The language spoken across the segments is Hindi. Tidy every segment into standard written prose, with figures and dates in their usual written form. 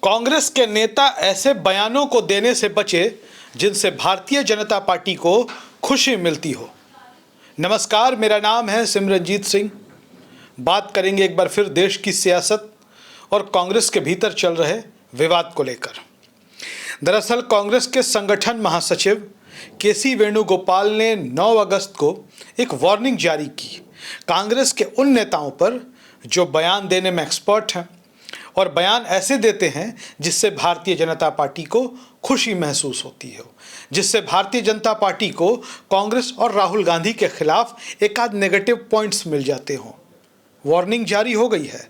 कांग्रेस के नेता ऐसे बयानों को देने से बचे जिनसे भारतीय जनता पार्टी को खुशी मिलती हो। नमस्कार, मेरा नाम है सिमरनजीत सिंह। बात करेंगे एक बार फिर देश की सियासत और कांग्रेस के भीतर चल रहे विवाद को लेकर। दरअसल कांग्रेस के संगठन महासचिव केसी वेणुगोपाल ने 9 अगस्त को एक वार्निंग जारी की कांग्रेस के उन नेताओं पर जो बयान देने में एक्सपर्ट हैं और बयान ऐसे देते हैं जिससे भारतीय जनता पार्टी को खुशी महसूस होती हो, जिससे भारतीय जनता पार्टी को कांग्रेस और राहुल गांधी के खिलाफ एक आध नेगेटिव पॉइंट्स मिल जाते हों। वार्निंग जारी हो गई है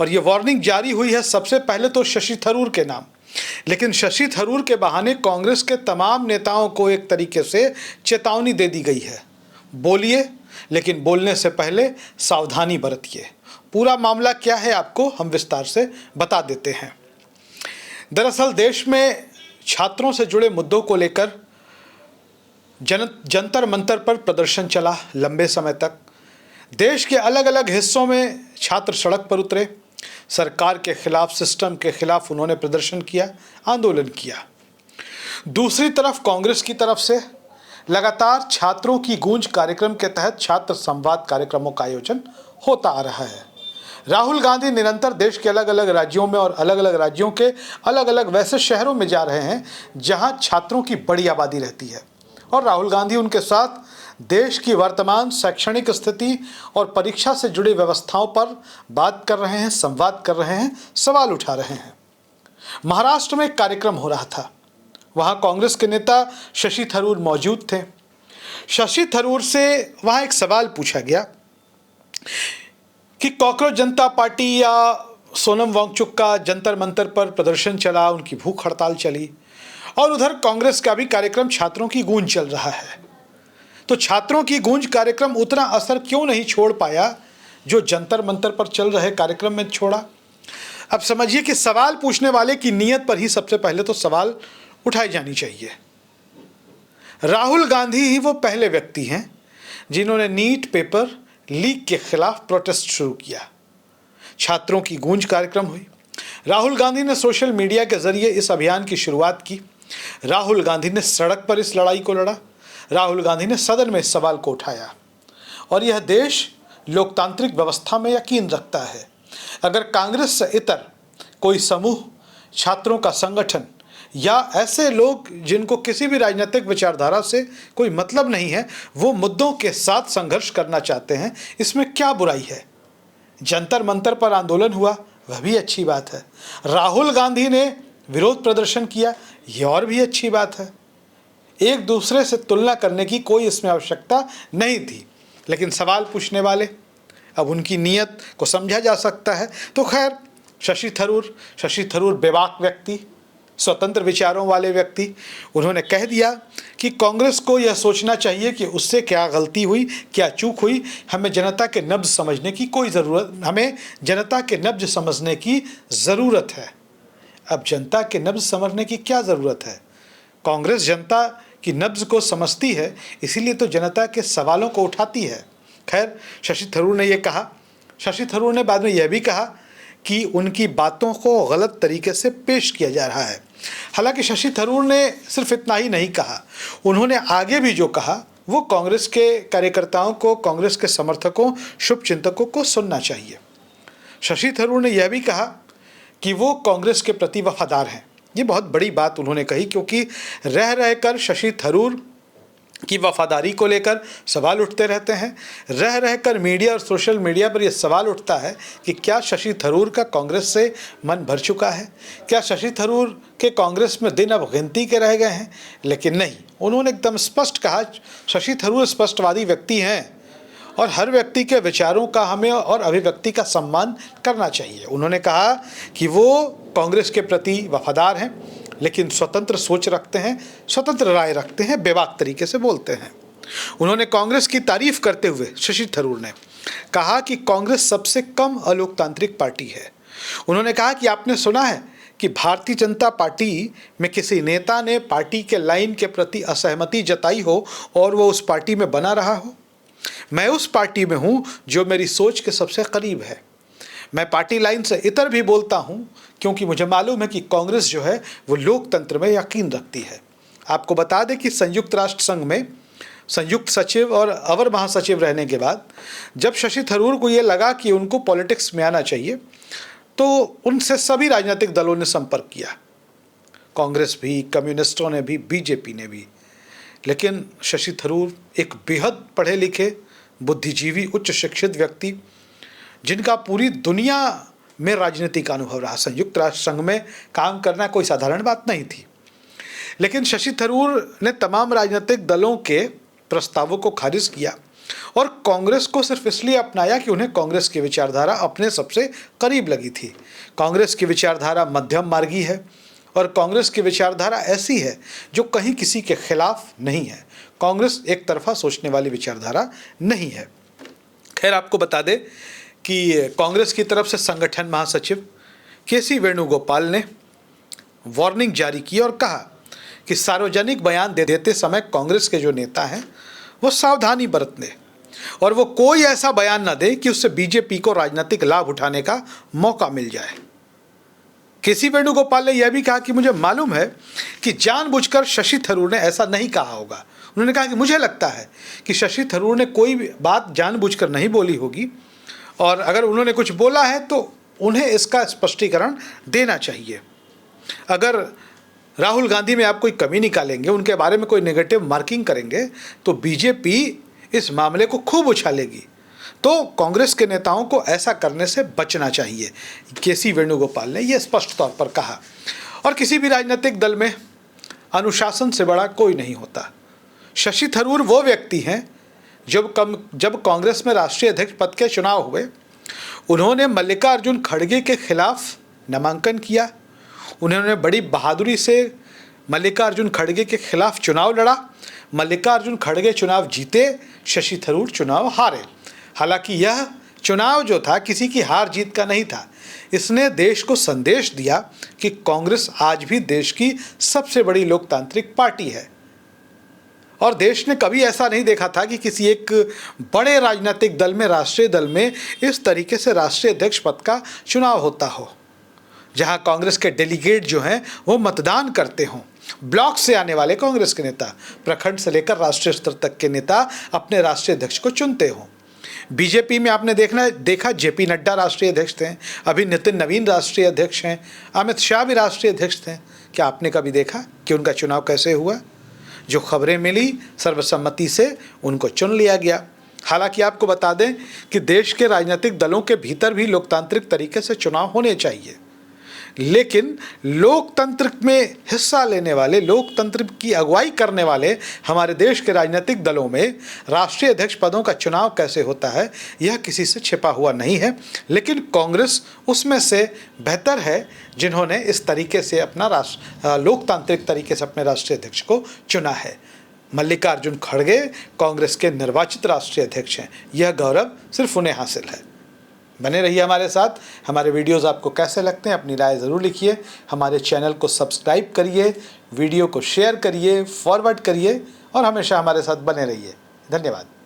और ये वार्निंग जारी हुई है सबसे पहले तो शशि थरूर के नाम, लेकिन शशि थरूर के बहाने कांग्रेस के तमाम नेताओं को एक तरीके से चेतावनी दे दी गई है। बोलिए, लेकिन बोलने से पहले सावधानी बरतिए। पूरा मामला क्या है आपको हम विस्तार से बता देते हैं। दरअसल देश में छात्रों से जुड़े मुद्दों को लेकर जंतर मंतर पर प्रदर्शन चला लंबे समय तक। देश के अलग अलग हिस्सों में छात्र सड़क पर उतरे, सरकार के खिलाफ, सिस्टम के खिलाफ उन्होंने प्रदर्शन किया, आंदोलन किया। दूसरी तरफ कांग्रेस की तरफ से लगातार छात्रों की गूंज कार्यक्रम के तहत छात्र संवाद कार्यक्रमों का आयोजन होता आ रहा है। राहुल गांधी निरंतर देश के अलग अलग राज्यों में और अलग अलग राज्यों के अलग अलग वैसे शहरों में जा रहे हैं जहां छात्रों की बड़ी आबादी रहती है, और राहुल गांधी उनके साथ देश की वर्तमान शैक्षणिक स्थिति और परीक्षा से जुड़ी व्यवस्थाओं पर बात कर रहे हैं, संवाद कर रहे हैं, सवाल उठा रहे हैं। महाराष्ट्र में एक कार्यक्रम हो रहा था, वहां कांग्रेस के नेता शशि थरूर मौजूद थे। शशि थरूर से वहां एक सवाल पूछा गया कि कॉकरोच जनता पार्टी या सोनम वांगचुक का जंतर मंतर पर प्रदर्शन चला, उनकी भूख हड़ताल चली, और उधर कांग्रेस का भी कार्यक्रम छात्रों की गूंज चल रहा है। तो छात्रों की गूंज कार्यक्रम उतना असर क्यों नहीं छोड़ पाया जो जंतर मंतर पर चल रहे कार्यक्रम में छोड़ा? अब समझिए कि सवाल पूछने वाले की नीयत पर ही सबसे पहले तो सवाल उठाई जानी चाहिए। राहुल गांधी ही वो पहले व्यक्ति हैं जिन्होंने नीट पेपर लीक के खिलाफ प्रोटेस्ट शुरू किया। छात्रों की गूंज कार्यक्रम हुई। राहुल गांधी ने सोशल मीडिया के जरिए इस अभियान की शुरुआत की। राहुल गांधी ने सड़क पर इस लड़ाई को लड़ा। राहुल गांधी ने सदन में इस सवाल को उठाया। और यह देश लोकतांत्रिक व्यवस्था में यकीन रखता है। अगर कांग्रेस से इतर कोई समूह, छात्रों का संगठन या ऐसे लोग जिनको किसी भी राजनीतिक विचारधारा से कोई मतलब नहीं है, वो मुद्दों के साथ संघर्ष करना चाहते हैं, इसमें क्या बुराई है? जंतर मंतर पर आंदोलन हुआ, वह भी अच्छी बात है। राहुल गांधी ने विरोध प्रदर्शन किया, यह और भी अच्छी बात है। एक दूसरे से तुलना करने की कोई इसमें आवश्यकता नहीं थी, लेकिन सवाल पूछने वाले, अब उनकी नीयत को समझा जा सकता है। तो खैर, शशि थरूर बेबाक व्यक्ति, स्वतंत्र विचारों वाले व्यक्ति, उन्होंने कह दिया कि कांग्रेस को यह सोचना चाहिए कि उससे क्या गलती हुई, क्या चूक हुई। हमें जनता के नब्ज समझने की ज़रूरत है। अब जनता के नब्ज समझने की क्या ज़रूरत है? कांग्रेस जनता की नब्ज को समझती है, इसीलिए तो जनता के सवालों को उठाती है। खैर, शशि थरूर ने यह कहा। शशि थरूर ने बाद में यह भी कहा कि उनकी बातों को गलत तरीके से पेश किया जा रहा है। हालांकि शशि थरूर ने सिर्फ इतना ही नहीं कहा, उन्होंने आगे भी जो कहा वो कांग्रेस के कार्यकर्ताओं को, कांग्रेस के समर्थकों, शुभचिंतकों को सुनना चाहिए। शशि थरूर ने यह भी कहा कि वो कांग्रेस के प्रति वफादार हैं। ये बहुत बड़ी बात उन्होंने कही, क्योंकि रह रहकर शशि थरूर की वफादारी को लेकर सवाल उठते रहते हैं। रह रहकर मीडिया और सोशल मीडिया पर यह सवाल उठता है कि क्या शशि थरूर का कांग्रेस से मन भर चुका है? क्या शशि थरूर के कांग्रेस में दिन अब गिनती के रह गए हैं? लेकिन नहीं, उन्होंने एकदम स्पष्ट कहा, शशि थरूर स्पष्टवादी व्यक्ति हैं और हर व्यक्ति के विचारों का हमें और अभिव्यक्ति का सम्मान करना चाहिए। उन्होंने कहा कि वो कांग्रेस के प्रति वफादार हैं, लेकिन स्वतंत्र सोच रखते हैं, स्वतंत्र राय रखते हैं, बेबाक तरीके से बोलते हैं। उन्होंने कांग्रेस की तारीफ करते हुए शशि थरूर ने कहा कि कांग्रेस सबसे कम अलोकतांत्रिक पार्टी है। उन्होंने कहा कि आपने सुना है कि भारतीय जनता पार्टी में किसी नेता ने पार्टी के लाइन के प्रति असहमति जताई हो और वो उस पार्टी में बना रहा हो? मैं उस पार्टी में हूँ जो मेरी सोच के सबसे करीब है। मैं पार्टी लाइन से इतर भी बोलता हूँ क्योंकि मुझे मालूम है कि कांग्रेस जो है वो लोकतंत्र में यकीन रखती है। आपको बता दें कि संयुक्त राष्ट्र संघ में संयुक्त सचिव और अवर महासचिव रहने के बाद जब शशि थरूर को ये लगा कि उनको पॉलिटिक्स में आना चाहिए तो उनसे सभी राजनीतिक दलों ने संपर्क किया, कांग्रेस भी, कम्युनिस्टों ने भी, बीजेपी ने भी। लेकिन शशि थरूर एक बेहद पढ़े लिखे, बुद्धिजीवी, उच्च शिक्षित व्यक्ति जिनका पूरी दुनिया में राजनीतिक अनुभव रहा, संयुक्त राष्ट्र संघ में काम करना कोई साधारण बात नहीं थी। लेकिन शशि थरूर ने तमाम राजनीतिक दलों के प्रस्तावों को खारिज किया और कांग्रेस को सिर्फ इसलिए अपनाया कि उन्हें कांग्रेस की विचारधारा अपने सबसे करीब लगी थी। कांग्रेस की विचारधारा मध्यम मार्गी है और कांग्रेस की विचारधारा ऐसी है जो कहीं किसी के खिलाफ नहीं है। कांग्रेस एक तरफा सोचने वाली विचारधारा नहीं है। खैर, आपको बता दें कि कांग्रेस की तरफ से संगठन महासचिव के.सी. वेणुगोपाल ने वार्निंग जारी की और कहा कि सार्वजनिक बयान देते समय कांग्रेस के जो नेता हैं वो सावधानी बरतें और वो कोई ऐसा बयान न दे कि उससे बीजेपी को राजनीतिक लाभ उठाने का मौका मिल जाए। के.सी. वेणुगोपाल ने यह भी कहा कि मुझे मालूम है कि जानबूझकर शशि थरूर ने ऐसा नहीं कहा होगा। उन्होंने कहा कि मुझे लगता है कि शशि थरूर ने कोई बात जानबूझकर नहीं बोली होगी और अगर उन्होंने कुछ बोला है तो उन्हें इसका स्पष्टीकरण देना चाहिए। अगर राहुल गांधी में आप कोई कमी निकालेंगे, उनके बारे में कोई नेगेटिव मार्किंग करेंगे तो बीजेपी इस मामले को खूब उछालेगी। तो कांग्रेस के नेताओं को ऐसा करने से बचना चाहिए, के.सी. वेणुगोपाल ने यह स्पष्ट तौर पर कहा। और किसी भी राजनीतिक दल में अनुशासन से बड़ा कोई नहीं होता। शशि थरूर वो व्यक्ति हैं जब कांग्रेस में राष्ट्रीय अध्यक्ष पद के चुनाव हुए, उन्होंने मल्लिकार्जुन खड़गे के खिलाफ नामांकन किया। उन्होंने बड़ी बहादुरी से मल्लिकार्जुन खड़गे के खिलाफ चुनाव लड़ा। मल्लिकार्जुन खड़गे चुनाव जीते, शशि थरूर चुनाव हारे। हालांकि यह चुनाव जो था किसी की हार जीत का नहीं था। इसने देश को संदेश दिया कि कांग्रेस आज भी देश की सबसे बड़ी लोकतांत्रिक पार्टी है और देश ने कभी ऐसा नहीं देखा था कि किसी एक बड़े राजनीतिक दल में, राष्ट्रीय दल में इस तरीके से राष्ट्रीय अध्यक्ष पद का चुनाव होता हो, जहां कांग्रेस के डेलीगेट जो हैं वो मतदान करते हों। ब्लॉक से आने वाले कांग्रेस के नेता, प्रखंड से लेकर राष्ट्रीय स्तर तक के नेता अपने राष्ट्रीय अध्यक्ष को चुनते हों। बीजेपी में आपने देखा जेपी नड्डा राष्ट्रीय अध्यक्ष थे, अभी नितिन नवीन राष्ट्रीय अध्यक्ष हैं, अमित शाह भी राष्ट्रीय अध्यक्ष थे। क्या आपने कभी देखा कि उनका चुनाव कैसे हुआ? जो खबरें मिली, सर्वसम्मति से उनको चुन लिया गया। हालांकि आपको बता दें कि देश के राजनीतिक दलों के भीतर भी लोकतांत्रिक तरीके से चुनाव होने चाहिए, लेकिन लोकतंत्र में हिस्सा लेने वाले, लोकतंत्र की अगुवाई करने वाले हमारे देश के राजनीतिक दलों में राष्ट्रीय अध्यक्ष पदों का चुनाव कैसे होता है यह किसी से छिपा हुआ नहीं है। लेकिन कांग्रेस उसमें से बेहतर है जिन्होंने इस तरीके से अपना लोकतांत्रिक तरीके से अपने राष्ट्रीय अध्यक्ष को चुना है। मल्लिकार्जुन खड़गे कांग्रेस के निर्वाचित राष्ट्रीय अध्यक्ष हैं। यह गौरव सिर्फ उन्हें हासिल है। बने रहिए हमारे साथ। हमारे वीडियोस आपको कैसे लगते हैं अपनी राय ज़रूर लिखिए। हमारे चैनल को सब्सक्राइब करिए, वीडियो को शेयर करिए, फॉरवर्ड करिए और हमेशा हमारे साथ बने रहिए। धन्यवाद।